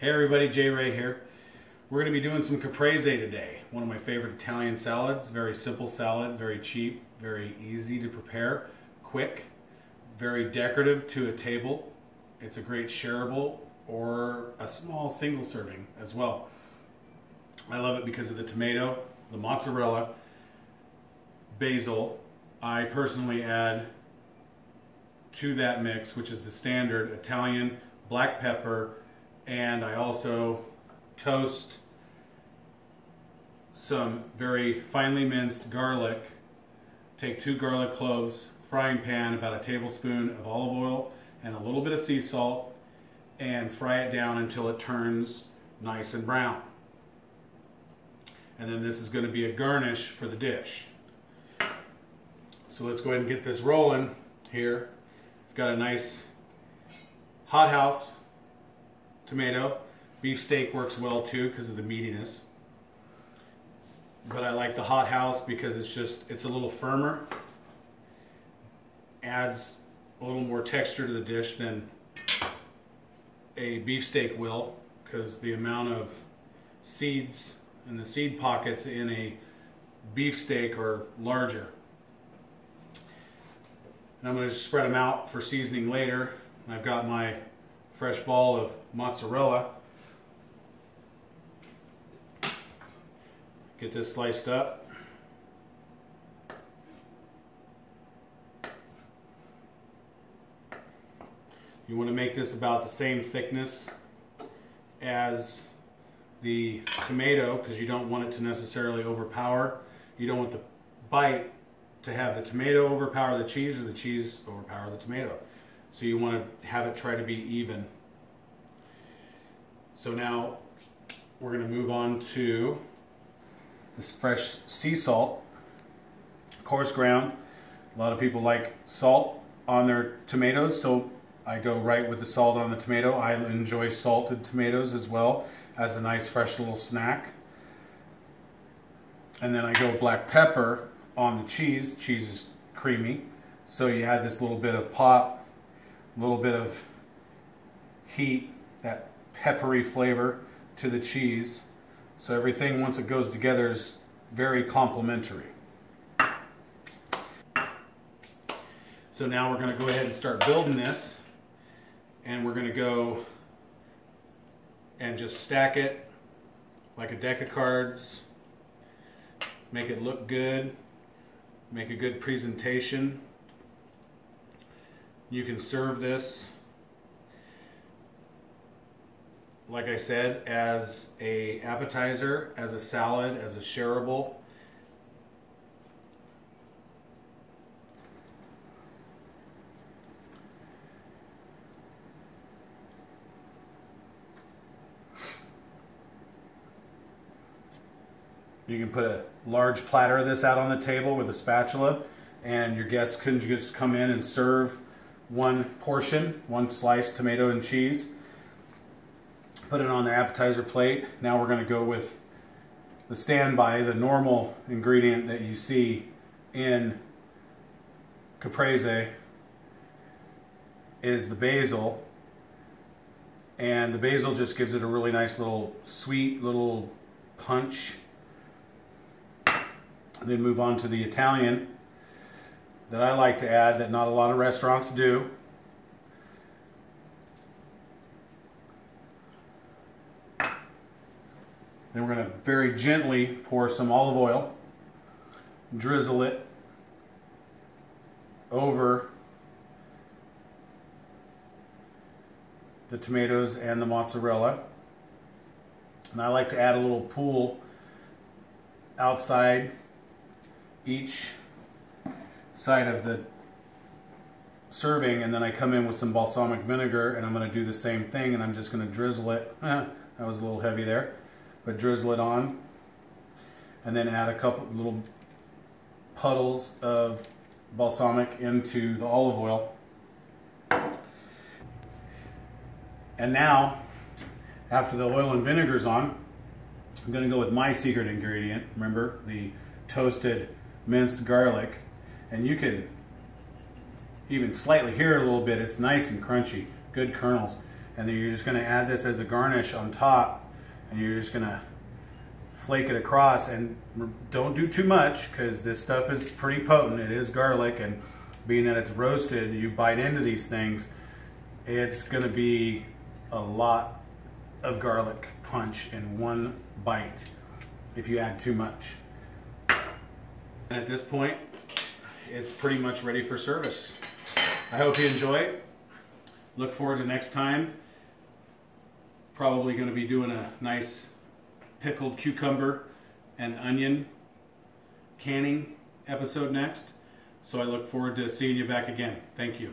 Hey everybody, J Ray here. We're going to be doing some Caprese today. One of my favorite Italian salads. Very simple salad, very cheap, very easy to prepare, quick, very decorative to a table. It's a great shareable or a small single serving as well. I love it because of the tomato, the mozzarella, basil. I personally add to that mix, which is the standard Italian black pepper, and I also toast some very finely minced garlic. Take 2 garlic cloves, frying pan, about a tablespoon of olive oil and a little bit of sea salt, and fry it down until it turns nice and brown. And then this is going to be a garnish for the dish. So let's go ahead and get this rolling here. I've got a nice hothouse tomato. Beef steak works well too because of the meatiness. But I like the hothouse because it's a little firmer. Adds a little more texture to the dish than a beef steak will, because the amount of seeds and the seed pockets in a beef steak are larger. And I'm going to just spread them out for seasoning later. And I've got my fresh ball of mozzarella. Get this sliced up. You want to make this about the same thickness as the tomato because you don't want it to necessarily overpower. You don't want the bite to have the tomato overpower the cheese or the cheese overpower the tomato. So you want to have it try to be even. So now we're going to move on to this fresh sea salt, coarse ground. A lot of people like salt on their tomatoes, so I go right with the salt on the tomato. I enjoy salted tomatoes as well as a nice fresh little snack. And then I go black pepper on the cheese. Cheese is creamy, so you add this little bit of pop, a little bit of heat, that peppery flavor to the cheese. So everything, once it goes together, is very complementary. So now we're going to go ahead and start building this, and we're going to go and just stack it like a deck of cards, make it look good, make a good presentation. You can serve this, like I said, as an appetizer, as a salad, as a shareable. You can put a large platter of this out on the table with a spatula, and your guests can just come in and serve one portion, one slice, tomato and cheese. Put it on their appetizer plate. Now we're going to go with the standby, the normal ingredient that you see in Caprese is the basil. And the basil just gives it a really nice little sweet little punch. And then move on to the Italian that I like to add that not a lot of restaurants do. Then we're going to very gently pour some olive oil, drizzle it over the tomatoes and the mozzarella. And I like to add a little pool outside each side of the serving, and then I come in with some balsamic vinegar, and I'm going to do the same thing, and I'm just going to drizzle it. That was a little heavy there. But drizzle it on, and then add a couple little puddles of balsamic into the olive oil. And now, after the oil and vinegar's on, I'm going to go with my secret ingredient. Remember, the toasted minced garlic. And you can even slightly hear it a little bit. It's nice and crunchy, good kernels. And then you're just going to add this as a garnish on top, and you're just going to flake it across. And don't do too much, because this stuff is pretty potent. It is garlic, and being that it's roasted, you bite into these things, it's going to be a lot of garlic punch in one bite if you add too much. And at this point, it's pretty much ready for service. I hope you enjoy it. Look forward to next time. Probably going to be doing a nice pickled cucumber and onion canning episode next. So I look forward to seeing you back again. Thank you.